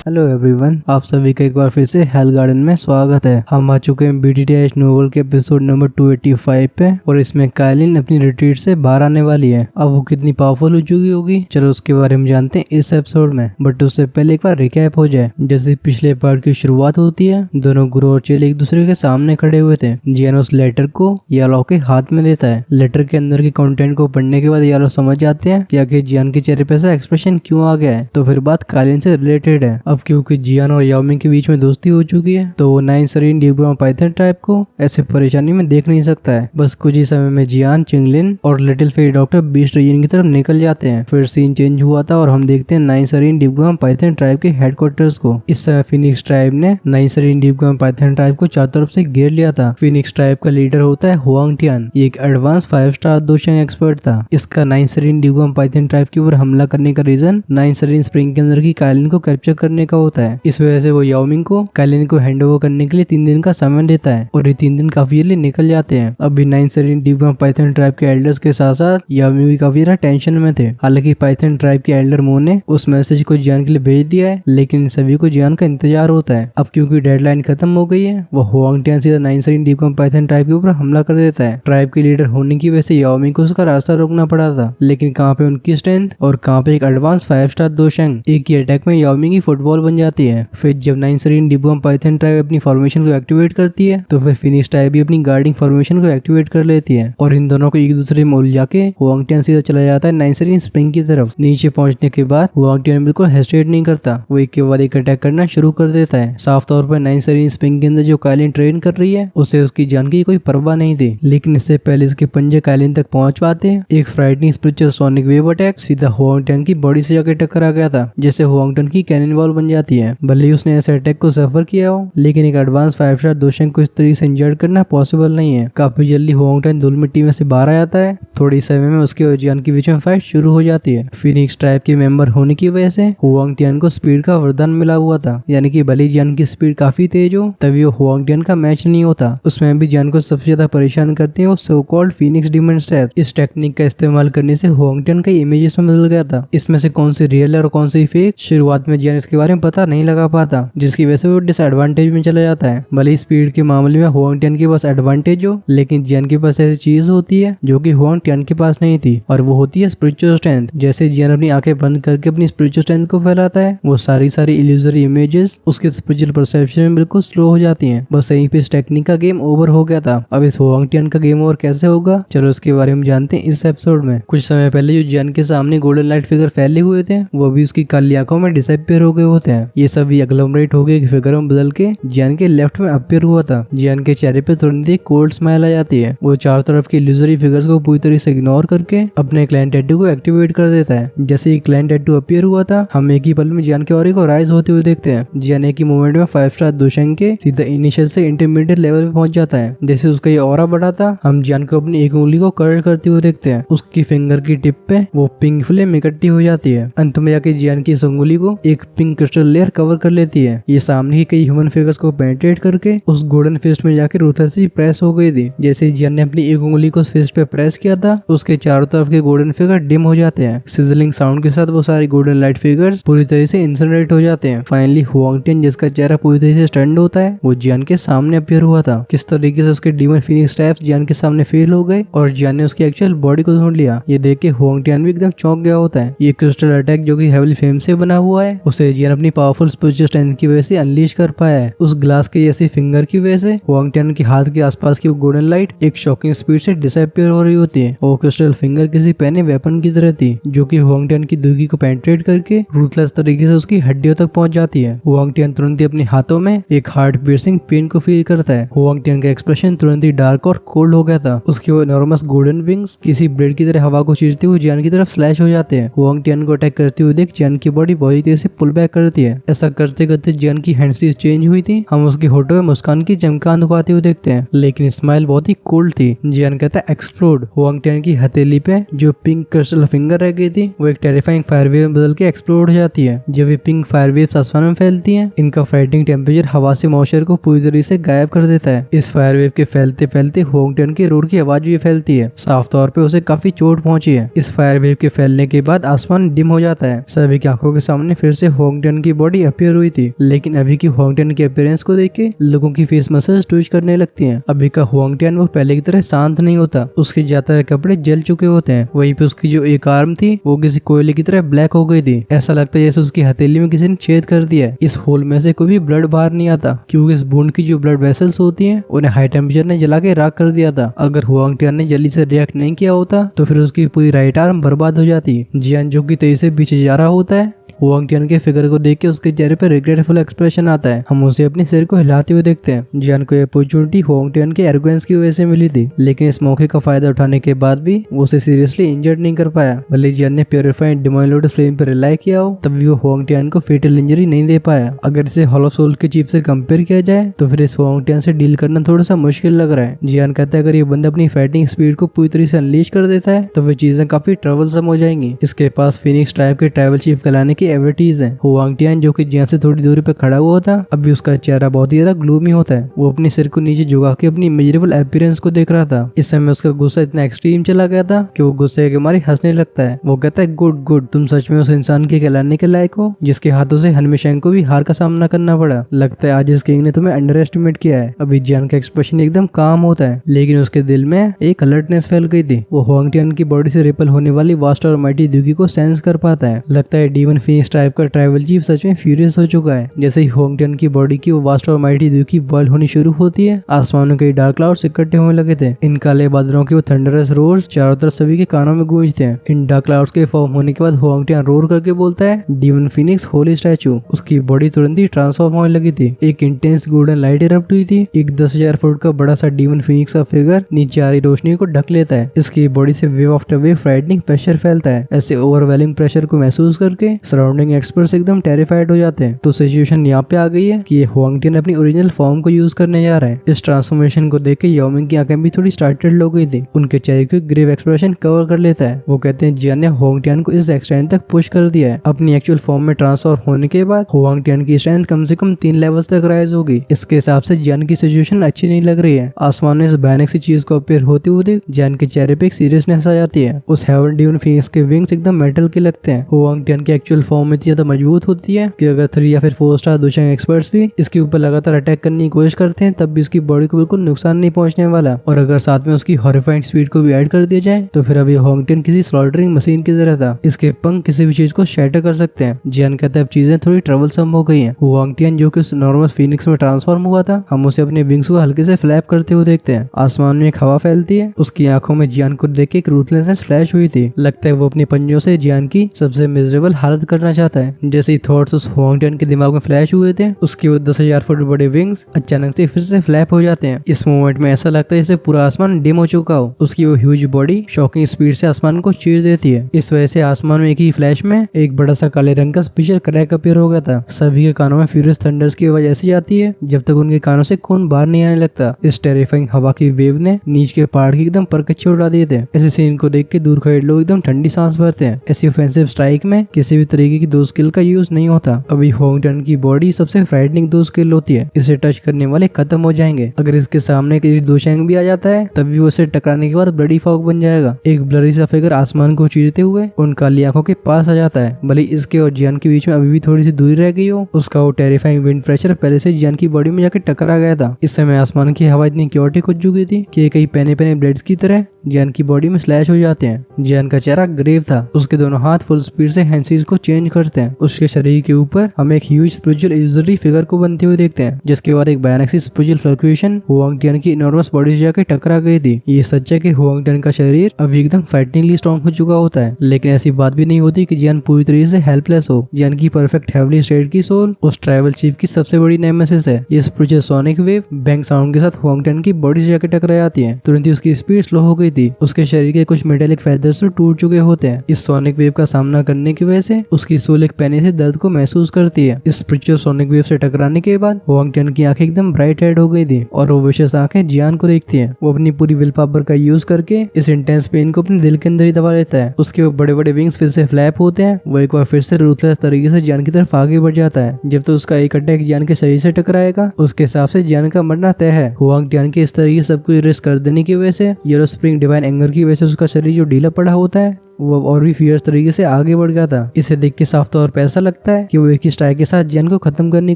Hello everyone, आप सभी का एक बार फिर से हेल गार्डन में स्वागत है। हम आ चुके हैं BTTH नोवेल के एपिसोड नंबर 285 पे और इसमें काइलिन अपनी रिट्रीट से बाहर आने वाली है। अब वो कितनी पावरफुल हो चुकी होगी, चलो उसके बारे में जानते हैं इस एपिसोड में। बट उससे पहले एक बार रिकैप हो जाए। जैसे पिछले पार्ट की शुरुआत होती है, दोनों गुरु और चेले एक दूसरे के सामने खड़े हुए थे। जियान उस लेटर को यालो के हाथ में देता है। लेटर के अंदर के कंटेंट को पढ़ने के बाद यालो समझ जाते हैं कि आखिर जियान के चेहरे पे ऐसा एक्सप्रेशन क्यों आ गया है। तो फिर बात काइलिन से रिलेटेड है। अब क्योंकि जियान और याओमिंग के बीच में दोस्ती हो चुकी है, तो वो 9 सरीन डीपग्राम पाइथन टाइप को ऐसे परेशानी में देख नहीं सकता है। बस कुछ ही समय में जियान, चिंगलिन और little fairy doctor beast reason की तरफ निकल जाते हैं। फिर सीन चेंज हुआ था और हम देखते हैं 9 सरीन डीपग्राम पाइथन ट्राइब के हेडक्वार्टर्स को। इस समय फिनिक्स ट्राइब ने 9 सरीन डीपग्राम पाइथन ट्राइब को चारों तरफ से घेर लिया था। फिनिक्स ट्राइब का लीडर होता है हुआंग टियान। ये एक एडवांस 5 स्टार दोशंग एक्सपर्ट था। इसका 9 सरीन डीपग्राम पाइथन ट्राइब के ऊपर हमला करने का रीजन 9 सरीन स्प्रिंग के अंदर की काइलिन को कैप्चर करने का होता है। इस वजह से वो याओमिंग को काइलिन को हैंड ओवर करने के लिए 3 दिन का समय देता है और ये 3 दिन काफी जल्दी निकल जाते हैं। अभी 9 सरीन डीपग्राम पाइथन ट्राइब के एल्डर्स के साथ साथ याओमिंग भी काफी ज्यादा टेंशन में थे। हालांकि पाइथन ट्राइब के एल्डर मो ने उस मैसेज को जियान के लिए भेज दिया है, लेकिन सभी को जियान का इंतजार होता है। अब क्योंकि डेडलाइन खत्म हो गई है, वो हुआंग टियान सीधा 9 सरीन डीपग्राम पाइथन ट्राइब के ऊपर हमला कर देता है। ट्राइब के लीडर होने की वजह से याओमिंग को उसका रास्ता रोकना पड़ा था, लेकिन कहाँ पे उनकी स्ट्रेंथ और कहाँ पे एक एडवांस 5 स्टार दोशंग। एक ही अटैक में याओमिंग की फुटबॉल बन जाती है। फिर जब 9 सरीन डीपग्राम पाइथन ट्राइब अपनी फॉर्मेशन को एक्टिवेट करती है, तो फिर फिनिक्स ट्राइब भी अपनी गार्डिंग फॉर्मेशन को एक्टिवेट कर लेती है और इन दोनों को एक दूसरे में उलझा के हुआंग टियान सीधा चला जाता है 9 सरीन स्प्रिंग की तरफ। नीचे पहुंचने के बाद हुआंग टियान बिल्कुल हेस्टेट नहीं करता, वो एक के बाद एक अटैक करना शुरू कर देता है। साफ तौर पर 9 सरीन स्प्रिंग के अंदर जो काइलिन ट्रेन कर रही है, उसे उसकी जान की कोई परवाह नहीं थी। लेकिन इससे पहले इसके पंजे काइलिन तक पहुंच पाते हैं, एक frightening spiritual sonic wave attack सीधा हुआंग टियान की बॉडी से जाकर टकरा गया था, जैसे हुआंग टियान की कैनन बॉल बन जाती है। भले ही उसने ऐसे अटैक को सफर किया हो, लेकिन एक एडवांस 5 स्टार दोशंग को इस तरीके से इंजर्ड करना पॉसिबल नहीं है। काफी जल्दी हुआंग टियान धूल मिट्टी में से बाहर आ जाता है। थोड़ी समय में उसके और जियान के बीच में फाइट शुरू हो जाती है। फिनिक्स ट्राइब के मेंबर होने की वजह से हुआंग टियान को स्पीड का वरदान मिला हुआ था, यानी कि भले जियान की स्पीड काफी तेज हो, तभी वो हुआंग टियान का मैच नहीं होता। उसमें भी जियान को सबसे ज्यादा परेशान करते हैं वो so called phoenix demon step. इस टेक्निक का इस्तेमाल करने से हुआंग टियान कई इमेजेस में बदल गया था। इसमें से कौन सी रियल है और कौन सी फेक, शुरुआत में जियान इसके बारे में पता नहीं लगा पाता, जिसकी वजह से वो डिसएडवांटेज में चला जाता है। भले ही स्पीड के मामले में हुआंग टियान के पास एडवांटेज हो, लेकिन जियान के पास ऐसी चीज होती है जो कि हुआंग टियान के पास नहीं थी, और वो होती है स्पिरिचुअल स्ट्रेंथ। जैसे जियान अपनी आंखें बंद करके अपनी स्पिरिचुअल स्ट्रेंथ को फैलाता है, वो सारी इल्यूजरी इमेजेस उसके स्पिरिचुअल परसेप्शन में बिल्कुल स्लो हो जाती हैं। बस यहीं पे इस टेक्निक का गेम ओवर हो गया था। अब इस हुआंग टियान का गेम ओवर कैसे होगा, चलो उसके बारे में जानते हैं इस एपिसोड में। कुछ समय पहले जो जियान के सामने गोल्डन लाइट फिगर फैले हुए थे, वो भी उसकी काली आंखों में डिसअपियर हो गए होते हैं। ये सभी एग्लोमरेट हो गए फिगर में बदल के जियान के लेफ्ट में अपीयर हुआ था। जियान के चेहरे पे तुरंत ही कोल्ड स्माइल आ जाती है। वो चारों तरफ की इल्यूजरी फिगर्स को पूरी तरह से इग्नोर करके अपने क्लाइंट टैटू को एक्टिवेट कर देता है। जैसे ही क्लाइंट टैटू अपीयर हुआ था, हम एक ही पल में जियान के ऑरा को राइज होते हुए देखते हैं। जियान एक ही मोमेंट में 5 स्टार दोशंग के सीधा इनिशियल से इंटरमीडिएट लेवल पे पहुंच जाता है। जैसे उसका ये ऑरा बढ़ा था, हम जियान को अपनी एक उंगली को कर्ल करते हुए देखते हैं। उसकी फिंगर की टिप पे वो पिंक फ्लेम इकट्ठी हो जाती है। अंत में जाके जियान की इस उंगली को एक पिंक क्रिस्टल लेयर कवर कर लेती है। ये सामने ही कई ह्यूमन फिगर्स को पेनिट्रेट करके उस गोल्डन फिस्ट में जाके रूथलेसली प्रेस हो गई थी। जैसे जियान ने अपनी एक उंगली को फिस्ट पे प्रेस किया था, उसके चारों तरफ के गोल्डन फिगर डिम हो जाते हैं। सिजलिंग साउंड के साथ वो सारी गोल्डन लाइट फिगर्स पूरी तरह से इंसिनरेट हो जाते हैं। फाइनली हुआंग टियान, जिसका चेहरा पूरी तरह से स्टन्ड होता है, वो जियान के सामने अपीयर हुआ था। किस तरीके से उसके डीमन फिनिक्स टाइप्स जियान के सामने फेल हो गए और जियान ने उसकी एक्चुअल बॉडी को ढूंढ लिया। ये देख के हुआंग टियान भी एकदम चौंक गया होता है। ये क्रिस्टल अटैक जो कि हेवली फ्लेम से बना हुआ है, उसे जियान अपनी पावरफुल स्पिरिचुअल स्ट्रेंथ की वजह से अनलीश कर पाया है। उस ग्लास के जैसी फिंगर की वजह से हुआंग टियान के हाथ के आसपास की गोल्डन लाइट एक शॉकिंग स्पीड से डिसअपियर हो रही होती है। और क्रिस्टल फिंगर किसी पहने वेपन की तरह थी, जो कि हुआंग टियान की दुगी को पेनिट्रेट करके रूथलेस तरीके से उसकी हड्डियों तक पहुंच जाती है। हुआंग टियान तुरंत ही अपने हाथों में एक हार्ट पियर्सिंग पेन को फील करता है। हुआंग टियान का एक्सप्रेशन तुरंत ही डार्क और कोल्ड हो गया था। उसके वो एनॉर्मस गोल्डन विंग्स किसी ब्लेड की तरह हवा को चीरते हुए जियान की तरफ स्लैश हो जाते हैं। हुआंग टियान को अटैक करते हुए देख जियान की बॉडी बहुत तेजी से पुल बैक करती है। ऐसा करते करते जियान की हैंडसीज चेंज हुई थी। हम उसके होठों में मुस्कान की चमकान दुखाते हुए देखते हैं, लेकिन स्माइल बहुत ही कोल्ड थी। जियान कहता है एक्सप्लोड। हुआंग टियान की हथेली पे जो पिंक क्रिस्टल फिंगर रह गई थी, वो एक टेरिफाइंग फायर वेव में बदल के एक्सप्लोड हो जाती है। जब ये पिंक फायर वेव्स आसमान में फैलती हैं, इनका फ्राइटनिंग टेम्परेचर हवा से मॉइस्चर को पूरी तरह से गायब कर देता है। इस फायर वेव के फैलते फैलते हुआंग टियान के रोर की आवाज भी फैलती है। साफ तौर पे उसे काफी चोट पहुंची है। इस फायर वेव के फैलने के बाद आसमान डिम हो जाता है। सभी की आंखों के सामने फिर से हुआंग टियान हुआंग की बॉडी अपियर हुई थी, लेकिन अभी की हुआंग की अपीयरेंस को देख के लोगों की फेस मसल्स ट्विच करने लगती हैं। अभी का हुआंग वो पहले की तरह शांत नहीं होता, उसके ज्यादातर कपड़े जल चुके होते हैं। वहीं पे उसकी जो एक आर्म थी वो किसी कोयले की तरह ब्लैक हो गई थी। ऐसा लगता है जैसे उसकी हथेली में किसी ने छेद कर दिया है। इस होल में से कोई भी ब्लड बाहर नहीं आता, क्योंकि इस बूंद की जो ब्लड वेसल्स होती हैं उन्हें हाई टेम्परेचर ने जला के राख कर दिया था। अगर हुआंग ने जल्दी से रिएक्ट नहीं किया होता तो फिर उसकी पूरी राइट आर्म बर्बाद हो जाती। जियान जो कि तेजी से पीछे जा रहा होता है, हुआंग के फिगर को देख के उसके चेहरे पर रिग्रेटफुल एक्सप्रेशन आता है। हम उसे अपने सिर को हिलाते हुए देखते हैं। जियान को अपॉर्चुनिटी हुआंग के एरोगेंस की वजह से मिली थी, लेकिन इस मौके का फायदा उठाने के बाद भी वो उसे सीरियसली इंजर्ड नहीं कर पाया। भले जियान ने प्योरीफाइड डिवाइन लोटस फ्लेम पर रिलाई किया हो, तब भी वो हुआंग को फेटल इंजरी नहीं दे पाया। अगर इसे हॉलो सोल के चीफ से कंपेयर किया जाए तो फिर इस हुआंग से डील करना थोड़ा सा मुश्किल लग रहा है। जियान कहता है अगर ये बंदा अपनी फाइटिंग स्पीड को पूरी तरह से अनलीश कर देता है तो फिर चीजें काफी ट्रबलसम हो जाएंगी। इसके पास फिनिक्स ट्राइब के ट्राइबल चीफ कहलाने की एबिलिटीज है। हुआंग जो कि जियान से थोड़ी दूरी पर खड़ा हुआ था, अभी उसका चेहरा बहुत ही ज्यादा ग्लूमी होता है। वो अपने सिर को नीचे झुका के अपनी मेजरेबल अपीयरेंस को देख रहा था। इस समय उसका गुस्सा इतना एक्सट्रीम चला गया था कि वो गुस्से के मारे हंसने लगता है। वो कहता है गुड गुड, तुम सच में उस इंसान के कहलाने के लायक हो जिसके हाथों से हनमेशेंग को भी हार का सामना करना पड़ा। लगता है आज इस किंग ने तुम्हें अंडर एस्टिमेट किया है। अभी जियान का एक्सप्रेशन एकदम काम होता है, लेकिन उसके दिल में एक अलर्टनेस फैल गई थी। वो हुआंग की बॉडी से रिपल होने वाली वास्ट और माइटी दुगी को सेंस कर पाता है। लगता है डीवन फिनिक्स ट्राइब का ट्राइबल चीफ सच में फ्यूरियस हो चुका है। जैसे ही हुआंग की बॉडी की वो वास्ट और माइटी दुगी बॉयल होनी शुरू होती है, आसमान में कई डार्क क्लाउड्स इकट्ठे होने लगे थे। इन काले बादलों के वो थंडरस रोर्स चारों तरफ सभी के कानों में गूंजते हैं। इन डार्क क्लाउड्स के फॉर्म होने के बाद हुआंग रोर करके बोलता है डीवन फिनिक्स होली स्टैचू। उसकी बॉडी तुरंत ही ट्रांसफॉर्म होने लगी थी। एक इंटेंस गोल्डन लाइट इरप्ट हुई थी। एक 10,000 फुट का बड़ा सा डीवन फिनिक्स का फिगर नीचे आ रही रोशनी को ढक लेता है। इसकी बॉडी से wave after wave frightening pressure फैलता है। ऐसे ओवरवेलिंग प्रेशर को महसूस करके सराउंडिंग एक्सपर्ट्स एकदम टेरिफाइड हो जाते हैं। तो सिचुएशन यहाँ पे आ गई है कि ये हुआंग अपनी ओरिजिनल फॉर्म को यूज करने जा रहा है। इस ट्रांसफॉर्मेशन को देख के याओमिंग की आंखें भी थोड़ी स्टार्टेड हो गई थी। उनके चेहरे को ग्रेव एक्सप्रेशन कवर कर लेता है। वो कहते हैं जियान ने हुआंग को इस एक्सटेंट तक पुश कर दिया है। अपनी एक्चुअल फॉर्म में ट्रांसफॉर्म होने के बाद हुआंग की स्ट्रेंथ कम से कम 3 लेवल्स तक राइज होगी। इसके हिसाब से जियान की सिचुएशन अच्छी नहीं लग रही है। आसमान में इस भयानक सी चीज को अपीयर होते हुए देख जियान के चेहरे पे एक सीरियसनेस आ जाती है। उस हेवन डीवन फिनिक्स के विंग्स एकदम मेटल के लगते हैं। हुआंग की एक्चुअल फॉर्म में इतनी ज्यादा मजबूत होती है कि अगर 3 या फिर 4 स्टार दूसरे एक्सपर्ट्स भी इसके ऊपर लगातार अटैक करने की कोशिश करते हैं, तब भी उसकी बॉडी को बिल्कुल नुकसान नहीं पहुंचने वाला। और अगर साथ में उसकी हॉरिफाइंग स्पीड को भी ऐड कर दिया जाए तो फिर अभी हुआंग किसी स्लॉटरिंग मशीन की तरह था। इसके पंख किसी भी चीज को शैटर कर सकते हैं। जियान कहता है अब चीजें थोड़ी ट्रबलसम हो गई हैं। हुआंग जो कि उस नॉर्मल फिनिक्स में ट्रांसफॉर्म हुआ था, हम उसे अपने विंग्स को हल्के से फ्लैप करते हुए देखते हैं। आसमान में एक हवा फैलती है। उसकी आंखों में जियान को देख के एक रूथलेसनेस फ्लैश हुई थी। लगता है वो अपने पंजों से जियान की सबसे मिजरेबल हालत करना चाहता है। जैसे ही थॉट्स उस हुआंग के दिमाग में फ्लैश हुए थे, उसके वो 10,000 फुट बड़े विंग्स अचानक से फिर से फ्लैप हो जाते हैं। इस मोमेंट में ऐसा लगता है जैसे पूरा आसमान डिम हो चुका हो। उसकी वो ह्यूज बॉडी शॉकिंग स्पीड से आसमान को चीर देती है। इस वजह से आसमान में एक ही फ्लैश में एक बड़ा सा काले रंग का स्पेशल क्रैक अपीयर हो गया था। सभी के कानों में फ्यूरियस थंडर्स की आवाज ऐसी जाती है जब तक उनके कानों से खून बाहर नहीं आने लगता। इस टेरिफाइंग हवा की वेव ने नीचे के पहाड़ की एकदम परकच्चे उड़ा दिए थे। ऐसे सीन को देख के दूर खड़े लोग एकदम ठंडी सांस भरते हैं। ऐसी ऑफेंसिव स्ट्राइक में किसी भी तरीके की 2 स्किल का यूज नहीं होता। अभी हुआंग की बॉडी सबसे फ्राइटनिंग 2 स्किल होती है। इसे टच करने वाले खत्म हो जाएंगे। अगर इसके सामने दोशैंग भी आ जाता है तब भी उसे टकराने के बाद ब्लडी फॉग बन जाएगा। एक ब्लरी सा फिगर आसमान को चीरते हुए उन काली आंखों के पास आ जाता है। भले इसके और जियान के बीच में अभी भी थोड़ी सी दूरी रह गई हो, उसका वो टेरिफाइंग विंड प्रेशर पहले से जियान की बॉडी में जाकर टकरा गया था। इस समय आसमान की हवा इतनी क्योटिक हो चुकी थी कि कई पहने पहने ब्लेड्स की तरह जियान की बॉडी में स्लैश हो जाते हैं। जियान का चेहरा ग्रेव था। उसके दोनों हाथ फुल स्पीड से हैंडसीज को चेंज करते हैं। उसके शरीर के ऊपर हम एक ह्यूज स्पिरिचुअल इल्यूजरी फिगर को बनते हुए देखते हैं, जिसके बाद एक भयानक सी स्पिरिचुअल फ्लक्चुएशन हुआंग की इनॉर्मस बॉडी से जाकर टकरा गई थी। ये सच है कि हुआंग का शरीर अभी एकदम फाइटिंगली स्ट्रॉन्ग हो चुका होता है, लेकिन ऐसी बात भी नहीं होती कि जियान पूरी तरीके से हेल्पलेस हो। जियान की परफेक्ट हेवली स्टेट की सोल उस ट्राइबल चीफ की सबसे बड़ी नेमेसिस है। ये spiritual sonic wave bang sound के साथ हुआंग की बॉडी से जाकर टकरा जाती है। तुरंत ही उसकी स्पीड स्लो हो गई थी। उसके शरीर के कुछ मेटेलिक फेदर्स तो टूट चुके होते हैं। इस सोनिक वेव का सामना करने की वजह से उसकी सोल एक पैने से दर्द को महसूस करती है। इस स्पिरिचुअल सोनिक वेव से टकराने के बाद हुआंग की आंखें एकदम ब्राइट रेड हो गई थी और वो विशेष आंखें जियान को देखती हैं। वो अपनी पूरी विल पावर का यूज करके इस इंटेंस पेन को अपने दिल के अंदर ही दबा लेता है। उसके वो बड़े बड़े विंग्स फिर से फ्लैप होते हैं। वो एक बार फिर से रूथलेस तरीके से जियान की तरफ आगे बढ़ जाता है। जब तो उसका एक अटैक जियान के शरीर से टकराएगा, उसके हिसाब से जियान का मरना तय है। हुआंग के इस तरीके सब कुछ रिस्क कर देने की वजह से यूरो स्प्रिंग डिवाइन एंगर की वजह से उसका शरीर जो ढीला पड़ा होता है वो और भी फियर्स तरीके से आगे बढ़ गया था। इसे देख के साफ तौर पर ऐसा लगता है कि वो एक ही स्ट्राइक के साथ जियान को खत्म करने की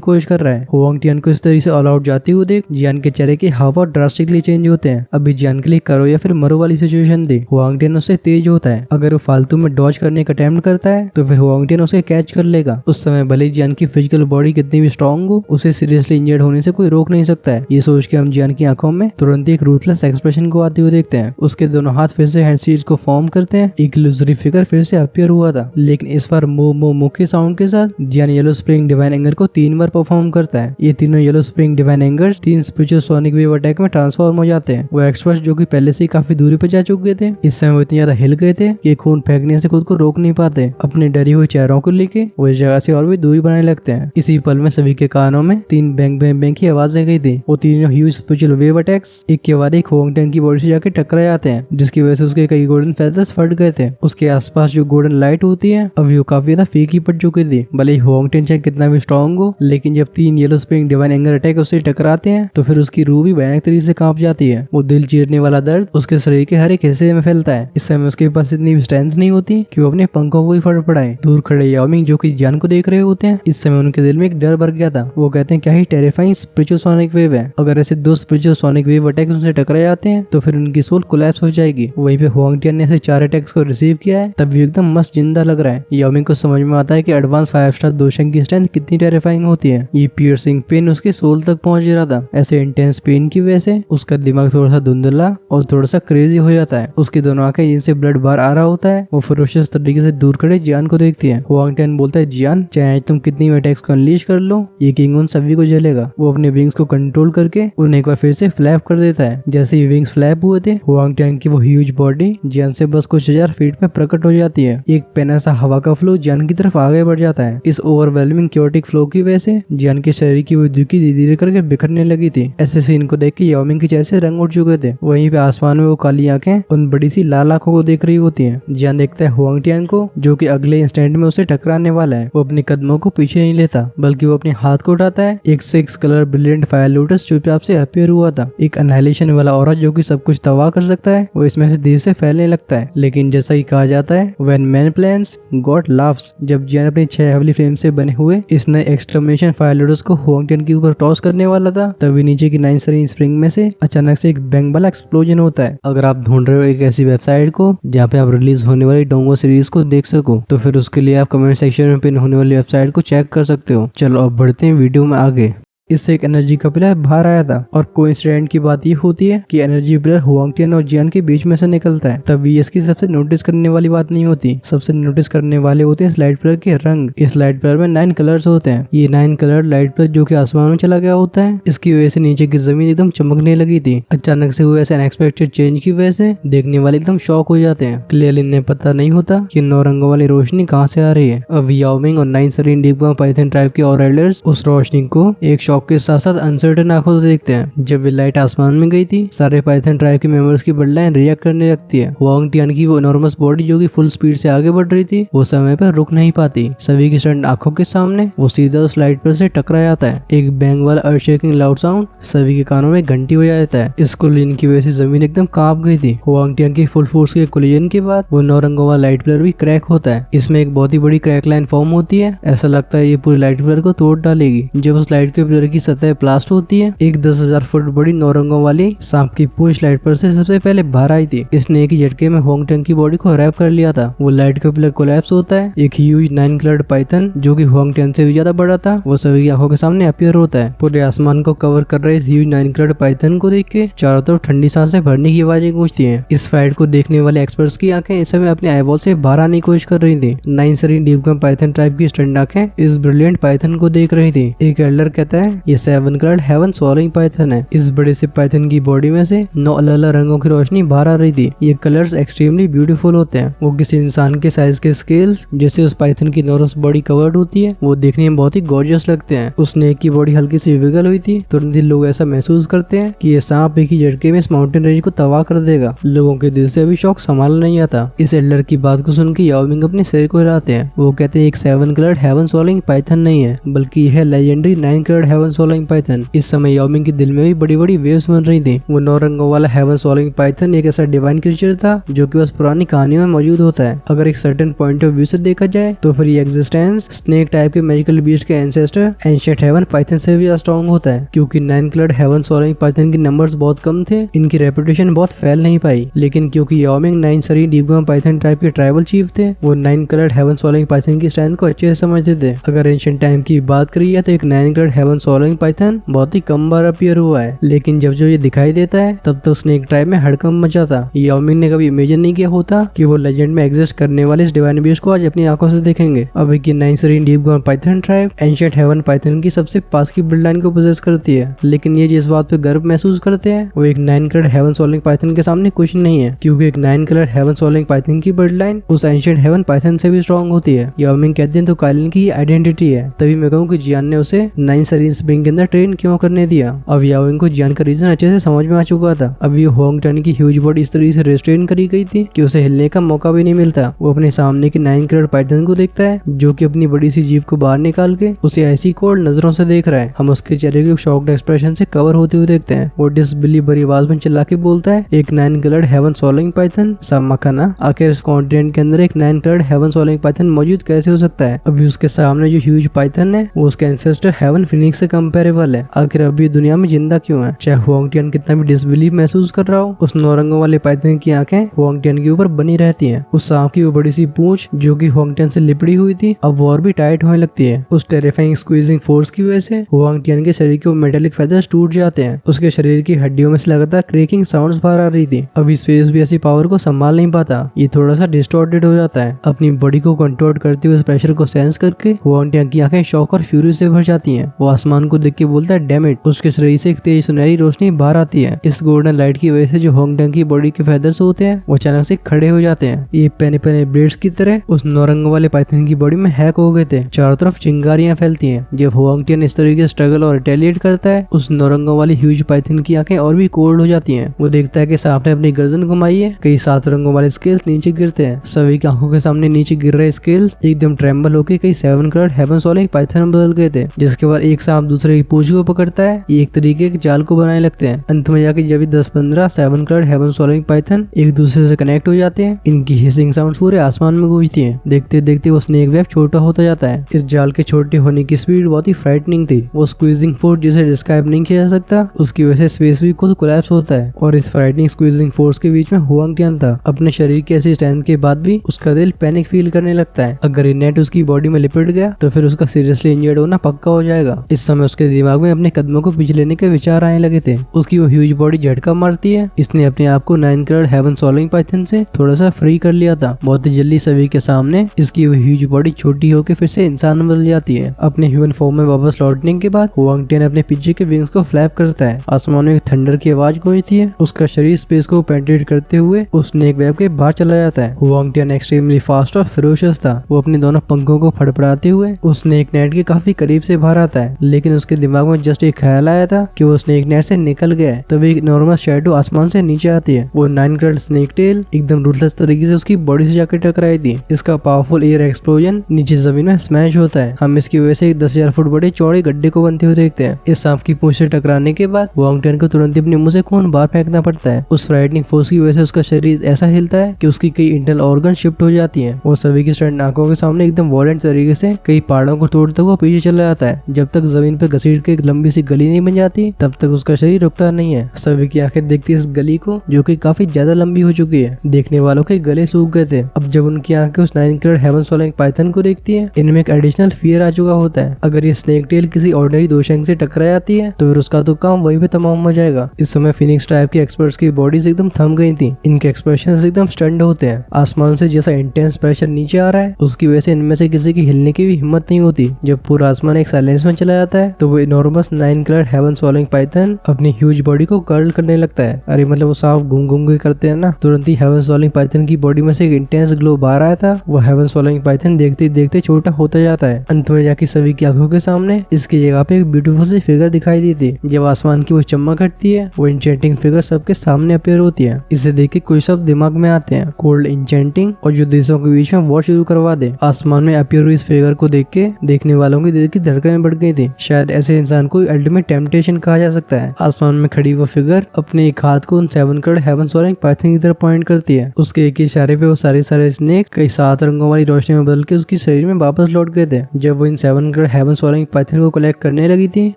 कोशिश कर रहा है। हुआंग टियान को इस तरीके से ऑल आउट जाती हुई देख जियान के चेहरे के हाव ड्रास्टिकली चेंज होते हैं। अभी जियान के लिए करो या फिर मरो वाली सिचुएशन थी। हुआंग टियान उससे तेज होता है। अगर वो फालतू में डॉज करने का अटेम्प्ट करता है तो फिर हुआंग टियान उसे कैच कर लेगा। उस समय भले ही जियान की फिजिकल बॉडी कितनी भी स्ट्रांग हो, उसे सीरियसली इंजर्ड होने से कोई रोक नहीं सकता है। ये सोच के हम जियान की आंखों में तुरंत एक रूथलेस एक्सप्रेशन को आते हुए देखते हैं। उसके दोनों हाथ फिर से हैंड सीज को फॉर्म करते हैं। एक इल्यूजरी फिगर फिर से अपीयर हुआ था, लेकिन इस बार मो मो मो के साउंड के साथ जियान येलो स्प्रिंग डिवाइन एंगर को 3 बार परफॉर्म करता है। ये तीनों yellow spring divine angers 3 spiritual sonic wave attack में ट्रांसफॉर्म हो जाते हैं। वो एक्सपर्ट्स जो कि पहले से ही काफी दूरी पर जा चुके थे, इस समय वो इतने ज्यादा हिल गए थे कि खून फेंकने से खुद को रोक नहीं पाते। अपने डरी हुए चेहरों को लेके वो इस जगह से और भी दूरी बनाने लगते हैं। इसी पल में सभी के कानों में 3 बैंग बैंग बैंग की आवाजें गई थी। वो तीनों ह्यूज स्पिरिचुअल वेव अटैक्स एक के बाद एक हुआंग टियान की बॉडी से जाके टकरा जाते हैं, जिसकी वजह से उसके कई गोल्डन फेदर्स फट गए थे। उसके आसपास जो गोल्डन लाइट होती है अभी वो काफी ज्यादा फीकी पड़ चुकी थी। भले ही हुआंग टियान चाहे कितना भी स्ट्रॉन्ग हो, लेकिन जब 3 yellow spring divine anger attack उससे टकराते हैं तो फिर उसकी रूह भी भयानक तरीके से कांप जाती है। वो दिल चीरने वाला दर्द उसके शरीर के हर एक हिस्से में फैलता है। इस समय उसके पास इतनी भी स्ट्रेंथ नहीं होती कि वो अपने पंखों को ही फड़फड़ाए। दूर खड़े याओ मिंग जो कि जियान को देख रहे होते हैं, इस समय उनके दिल में एक डर भर गया था। वो कहते हैं क्या ही टेरिफाइंग स्पिरिचुअल सोनिक वेव है। अगर ऐसे 2 स्पिरिचुअल सोनिक वेव अटैक उनसे टकरा जाते हैं तो फिर उनकी सोल कोलैप्स हो जाएगी। वहीं पे हुआंग टियान ने ऐसे 4 अटैक्स को रिसीव किया है, तब भी एकदम मस्त जिंदा लग रहा है। याओ मिंग को समझ में आता है कि एडवांस 5 स्टार दोशंग की स्ट्रेंथ कितनी टेरिफाइंग होती है। ये पियर्सिंग पेन उसके सोल तक पहुंच रहा था। ऐसे इंटेंस पेन की वजह से उसका दिमाग थोड़ा सा धुंधला और थोड़ा सा क्रेजी हो जाता है। उसकी दोनों आंखें जिनसे ब्लड बाहर आ रहा होता है वो फरोशियस तरीके से दूर खड़े जियान को देखती है। हुआंग टियान बोलता है जियान चाहे तुम कितनी अटैक्स को अनलीश कर लो, ये किंग उन सभी को जलेगा। वो अपने विंग्स को कंट्रोल करके उन्हें एक बार फिर से फ्लैप कर देता है। जैसे ही विंग्स फ्लैप हुए थे, हुआंग टियान की वो ह्यूज बॉडी जियान से बस कुछ 1000 फीट पे प्रकट हो जाती है। एक पेना सा हवा का फ्लो जियान की तरफ आगे बढ़ जाता है। इस ओवरवेलमिंग क्योटिक फ्लो की वजह से जियान के शरीर की वो धीरे धीरे करके बिखरने लगी थी। ऐसे सीन को देख के याओ मिंग के चेहरे से रंग उड़ चुके थे। वहीं पे आसमान में वो काली आंखें उन बड़ी सी लाल आंखों को देख रही होती हैं। जियान देखता है हुआंग टियान को, जो कि अगले इंस्टेंट में उसे टकराने वाला है। वो अपने कदमों को पीछे नहीं लेता, बल्कि वो अपने हाथ को उठाता है। एक 6 कलर ब्रिलियंट फायर लोटस चुपचाप से अपीयर हुआ था। एक अनहाइलेशन वाला ऑरा जो कि सब कुछ तबाह कर सकता है, वो इसमें से धीरे से फैलने लगता है। लेकिन जैसा कि कहा जाता है, when man plans God laughs. जब जियान अपने 6 हेवली फ्लेम से बने हुए इस नए एक्सक्लेमेशन फायर लोटस को हुआंग टियान के ऊपर टॉस करने वाला था, तभी नीचे की 9 सरीन स्प्रिंग में से अचानक से एक बैंग वाला एक्सप्लोजन होता है। अगर आप ढूंढ रहे हो एक ऐसी वेबसाइट को जहाँ पे आप रिलीज होने वाली डोंगो सीरीज को देख सको, तो फिर उसके लिए आप कमेंट सेक्शन में पिन होने वाली वेबसाइट को चेक कर सकते हो। चलो अब बढ़ते हैं वीडियो में आगे। इससे एक एनर्जी का पिलर बाहर आया था और कोइंसिडेंट की बात ये होती है कि एनर्जी पिलर हुआंग टियान और जियान के बीच में से निकलता है। तभी इसकी सबसे नोटिस करने वाली बात नहीं होती। सबसे नोटिस करने वाले होते हैं इस लाइट पिलर के रंग। इस लाइट पिलर में 9 कलर्स होते हैं। ये 9 कलर लाइट पिलर जो कि आसमान में चला गया होता है, इसकी वजह से नीचे की जमीन एकदम चमकने लगी थी। अचानक से हुए ऐसे अनएक्सपेक्टेड चेंज की वजह से देखने वाले एकदम शॉक हो जाते हैं। क्लियरली इन्हें पता नहीं होता कि 9 रंगों वाली रोशनी कहाँ से आ रही है। अब याओ मिंग और 9 सरीन डीप पाइथन ट्राइब के और एल्डर्स उस रोशनी को एक शॉक के साथ साथ अनसर्टेन आंखों से देखते हैं। जब वे लाइट आसमान में गई थी, सारे पाइथन ट्राइब के मेंबर्स की ब्लड लाइन रिएक्ट करने लगती है। हुआंग टियान की वो इनॉर्मस बॉडी जो कि फुल स्पीड से आगे बढ़ रही थी, वो समय पर रुक नहीं पाती। सभी की स्टंट आंखों के सामने वो सीधा उस लाइट पर से टकरा जाता है। एक बैंग वाला अर्थ शेकिंग लाउड साउंड सभी के कानों में घंटी हो जाता है। इस कोलिजन की वजह से जमीन एकदम कांप गई थी। हुआंग टियान की फुल फोर्स के कोलिजन के बाद वो 9 रंगों वाला लाइट पिलर भी क्रैक होता है। इसमें एक बहुत ही बड़ी क्रैक लाइन फॉर्म होती है। ऐसा लगता है ये पूरी लाइट पिलर को तोड़ डालेगी। जब उस लाइट के पिलर की सतह ब्लास्ट होती है, एक 10,000 फुट बड़ी 9 रंगों वाली सांप की पूंछ लाइट पर से सबसे पहले बाहर आई थी। इसने एक ही झटके में हुआंग टियान की बॉडी को रैप कर लिया था। वो लाइट का पिलर कोलैप्स होता है। एक ह्यूज 9 कलर्ड पाइथन जो कि हुआंग टियान से भी ज्यादा बड़ा था, वो सभी की आंखों के सामने अपीयर होता है। पूरे आसमान को कवर कर रहे इस ह्यूज 9 कलर्ड पाइथन को देख के चारों तरफ ठंडी सांसें भरने की आवाजें गूंजती हैं। इस फाइट को देखने वाले एक्सपर्ट्स की आंखें इस समय अपने आईबॉल से बाहर आने की कोशिश कर रही थी। 9 सरीन डीपगम पाइथन टाइप की स्टंट आंखें इस ब्रिलियंट पाइथन को देख रही थी। एक एल्डर कहता है ये 7 कलर्ड हेवन स्वॉलोइंग पाइथन है। इस बड़े से पाइथन की बॉडी में से 9 अलग अलग रंगों की रोशनी बाहर आ रही थी। ये कलर्स एक्सट्रीमली ब्यूटीफुल होते हैं। वो किसी इंसान के साइज के स्केल्स जैसे उस पाइथन की नॉर्मस बॉडी कवर्ड होती है, वो देखने में बहुत ही गॉर्जियस लगते हैं। उस स्नेक की बॉडी हल्की सी विगल हुई थी। तुरंत ही लोग ऐसा महसूस करते हैं कि ये सांप एक ही झटके में इस माउंटेन रेंज को तबाह कर देगा। लोगों के दिल से अभी शौक संभाला नहीं आता। इस एल्डर की बात को सुनकर याओ मिंग अपने सिर को हिलाते हैं। वो कहते हैं एक 7 कलर्ड हेवन स्वॉलोइंग पाइथन नहीं है, बल्कि यह legendary 9 coloured heaven heaven swallowing Python. इस समय याओ मिंग के दिल में भी बड़ी बड़ी वेव्स बन रही थी। वो 9 रंगों वाला हेवन स्वॉलोइंग पाइथन एक ऐसा डिवाइन क्रिएचर था जो कि बस पुरानी कहानियों में मौजूद होता है। अगर एक सर्टेन पॉइंट ऑफ व्यू से देखा जाए तो फिर ये एग्जिस्टेंस स्नेक टाइप के मैजिकल बीस्ट के एंसेस्टर एंशिएंट हेवन पाइथन से भी स्ट्रॉन्ग होता है, क्योंकि 9 कलर्ड हेवन स्वॉलोइंग पाइथन के नंबर्स बहुत कम थे। इनकी रेपुटेशन बहुत फैल नहीं पाई, लेकिन क्योंकि याओ मिंग 9 सरी डीपगम पाइथन टाइप के ट्राइबल चीफ थे, वो 9 कलर्ड हेवन स्वॉलोइंग पाइथन की स्ट्रेंथ को अच्छे से समझते थे। अगर एंशिएंट टाइम की बात करी है तो एक 9 कलर्ड हेवन स्वॉलोइंग पाइथन बहुत ही कम बार अपीयर हुआ है, लेकिन जब ये दिखाई देता है तब तो स्नेक ट्राइब में हड़कंप मचा था। याओ मिंग ने कभी इमेजिन नहीं किया होता कि वो लेजेंड में एग्जिस्ट करने वाले इस डिवाइन बीस्ट को आज अपनी आंखों से देखेंगे। अब एक 9 सरी डीपगम python tribe ancient heaven python की सबसे पास की ब्लड लाइन को पोजेस करती है, लेकिन ये जिस बात पे गर्व महसूस करते हैं वो एक 9 कलर्ड हेवन स्वॉलोइंग पाइथन के सामने कुछ नहीं है, क्योंकि एक 9 कलर्ड हेवन स्वॉलोइंग पाइथन की ब्लड लाइन उस एंशिएंट हेवन पाइथन से भी स्ट्रॉन्ग होती है। याओ मिंग कहते हैं तो काइलिन की आइडेंटिटी है। तभी मैं कहूँ कि जियान ने उसे 9 सरी स्प्रिंग के अंदर ट्रेन क्यों करने दिया। अब याओ मिंग को जियान का रीजन अच्छे से समझ में आ चुका था। अब ये होंग टन की ह्यूज बॉडी इस तरीके से रेस्ट्रेन करी गई थी कि उसे हिलने का मौका भी नहीं मिलता। वो अपने सामने के 9 कलर्ड पाइथन को देखता है जो कि अपनी बड़ी सी जीभ को बाहर निकाल के उसे ऐसी कोल्ड नजरों से देख रहा है। हम उसके चेहरे के शॉक्ड एक्सप्रेशन से कवर होते हुए देखते हैं। वो डिसबिलीव भरी आवाज में चिल्ला के बोलता है, एक 9 कलर्ड हेवन स्वॉलोइंग पाइथन सामाखाना, आखिर इस कॉन्टिनेंट के अंदर एक 9 कलर्ड हेवन स्वॉलोइंग पाइथन मौजूद कैसे हो सकता है। अभी उसके सामने जो ह्यूज पाइथन है वो उसके एंसेस्टर हेवन फिनिक्स से कंपेरेबल है। आखिर अभी दुनिया में जिंदा क्यों है। चाहे हुआंग टियान कितना भी डिसबिलीव महसूस कर रहा हो, उस 9 रंगों वाले पाइथन की आंखें हुआंग टियान के ऊपर बनी रहती हैं। उस सांप की वो बड़ी सी पूंछ जो कि हुआंग टियान से लिपटी हुई थी अब वो और भी टाइट होने लगती है। उस टेरिफाइंग स्क्वीजिंग फोर्स की वजह से हुआंग टियान के शरीर के वो मेटालिक फेदर्स टूट जाते हैं। उसके शरीर की हड्डियों में से लगातार क्रेकिंग साउंड्स बाहर आ रही थी। अभी स्पेस भी ऐसी पावर को संभाल नहीं पाता, ये थोड़ा सा डिस्टॉर्टेड हो जाता है। अपनी बॉडी को कंट्रोल करते हुए उस प्रेशर को सेंस करके हुआंग टियान की आंखें शॉक और फ्यूरी से भर जाती हैं। वो आसमान को देख के बोलता है, डैम इट। उसके शरीर से एक तेज सुनहरी रोशनी बाहर आती है। इस गोल्डन लाइट की वजह से जो हुआंग टियान की बॉडी के फेदर्स होते हैं वो अचानक से खड़े हो जाते हैं। ये पेने पेने ब्लेड्स की तरह उस 9 रंगों वाले पाइथन की बॉडी में हैक हो गए थे। चारों तरफ चिंगारियां फैलती हैं। जब हुआंग टियान इस तरीके से स्ट्रगल और रिटेलिएट करता है, उस 9 रंगों वाली ह्यूज पाइथन की आंखें और भी कोल्ड हो जाती हैं। वो देखता है कि सांप ने अपनी गर्दन घुमाई है। कई 7 रंगों वाले स्केल्स नीचे गिरते हैं। सभी की आंखों के सामने नीचे गिर रहे स्केल्स एकदम ट्रेम्बल होकर कई 7 कलर्ड हेवन स्वॉलोइंग पाइथन में बदल गए थे, जिसके बाद एक सांप दूसरे की पूंछ को पकड़ता है। ये एक तरीके के जाल को बनाने लगते हैं। अंत में जाके जब 10-15 7 कलर्ड हेवन स्वॉलोइंग पाइथन एक दूसरे से कनेक्ट हो जाते हैं, इनकी हिसिंग साउंड्स पूरे आसमान में गूंजती हैं। देखते देखते वो स्नेक वेब छोटा होता जाता है। इस जाल के छोटे होने की स्पीड बहुत ही फ्राइटनिंग थी। वो स्क्वीजिंग फोर्स जिसे डिस्क्राइब नहीं किया जा सकता, उसकी वजह से स्पेस भी खुद कोलैप्स होता है। और इस फ्राइटनिंग स्क्वीजिंग फोर्स के बीच में हुआंग टियान था। अपने शरीर की ऐसी स्ट्रेंथ के बाद भी उसका दिल पैनिक फील करने लगता है। अगर ये नेट उसकी बॉडी में लिपट गया तो फिर उसका सीरियसली इंजर्ड होना पक्का हो जाएगा। इस समय उसके दिमाग में अपने कदमों को पीछे लेने के विचार आने लगे थे। उसकी वो ह्यूज बॉडी झटका मारती है। इसने अपने आप को 9 कलर्ड हेवन स्वॉलोइंग पाइथन से थोड़ा सा फ्री कर लिया था। बहुत ही जल्दी सभी के सामने इसकी वो ह्यूज बॉडी छोटी होकर फिर से इंसान बदल जाती है। अपने ह्यूमन फॉर्म में वापस लौटने के बाद हुआंग टियान अपने पीछे के विंग्स को फ्लैप करता है। आसमान में एक थंडर की आवाज गूंजती है। उसका शरीर स्पेस को पेनिट्रेट करते हुए उस स्नेक वेब के बाहर चला जाता है। हुआंग टियान एक्सट्रीमली फास्ट और फेरोशियस था। वो अपने दोनों पंखों को फड़फड़ाते हुए उस स्नेक नेट के काफी करीब से बाहर आता है, लेकिन उसके दिमाग में जस्ट एक ख्याल आया था कि वो स्नेक नेट से निकल गया है। तभी एक नॉर्मल शैडो आसमान से नीचे आती है। वो 9 कलर्ड स्नेक टेल एकदम रूथलेस तरीके से उसकी बॉडी से जाकर टकराई थी। इसका पावरफुल एयर एक्सप्लोजन नीचे जमीन में स्मैश होता है। हम इसकी वजह से एक 10,000 फुट बड़े चौड़े गड्ढे को बनते हुए देखते हैं। इस सांप की पूंछ से टकराने के बाद हुआंग टियान को तुरंत अपने मुंह से खून बाहर फेंकना पड़ता है। उस फ्राइटनिंग फोर्स की वजह से उसका शरीर ऐसा हिलता है कि उसकी कई इंटरनल ऑर्गन शिफ्ट हो जाती है। वो सभी की स्ट्रेंथ आंखों के सामने एकदम वॉलेंट तरीके से कई पहाड़ों को तोड़ता हुआ पीछे चला जाता है। जब तक जमीन पर घसीट के एक लंबी सी गली नहीं बन जाती तब तक उसका शरीर रुकता नहीं है। सभी की आंखें देखती इस गली को जो कि काफी ज्यादा लंबी हो चुकी है। देखने वालों के गले सूख गए थे। अब जब उनकी आंखें उस 9 कलर्ड हेवन स्वॉलोइंग पाइथन को देखती है, इनमें एक एडिशनल फियर आ चुका होता है। अगर ये स्नेक टेल किसी ऑर्डिनरी दोशंग से टकरा जाती है तो फिर उसका तो काम वहीं पे तमाम हो जाएगा। इस समय फिनिक्स टाइप के एक्सपर्ट्स की बॉडीज एकदम थम गई थी। इनके एक्सप्रेशंस एकदम स्टंड होते हैं। आसमान से जैसा इंटेंस प्रेशर नीचे आ रहा है उसकी वजह से इनमें से किसी की हिलने की भी हिम्मत नहीं होती। जब पूरा आसमान एक साइलेंस में चला जाता है तो वो enormous 9 coloured heaven swallowing python अपनी ह्यूज बॉडी को कर्ल करने लगता है। अरे मतलब वो सांप घूम घूम के करते हैं ना, तुरंत ही हेवन स्वॉलोइंग पाइथन की बॉडी में से एक इंटेंस ग्लो बाहर आया था। वो हेवन स्वॉलोइंग पाइथन देखते देखते छोटा होता जाता है। अंत में जाके सभी की आंखों के सामने इसकी जगह पे एक ब्यूटीफुल सी फिगर दिखाई दी थी। जब आसमान की वो चमक हटती है वो इंचेंटिंग फिगर सबके सामने अपीयर होती है। इसे देख के कोई शब्द दिमाग में आते हैं, कोल्ड इंचेंटिंग, और जो देशों के बीच में वॉर शुरू करवा दे। आसमान में अपीयर हुई इस फिगर को देख के देखने वालों की दिल की धड़कनें बढ़ गई थी। शायद शायद ऐसे इंसान को अल्टीमेट टेम्पटेशन कहा जा सकता है। आसमान में खड़ी वो फिगर अपने एक हाथ को उन 7 करोड़ हेवन सोलिंग पाइथन की तरफ पॉइंट करती है। उसके एक ही इशारे पे वो सारे स्नेक कई 7 रंगों वाली रोशनी में बदल के उसकी शरीर में वापस लौट गए थे। जब वो इन 7 करोड़ हेवन सोलिंग पाइथन को कलेक्ट करने लगी थी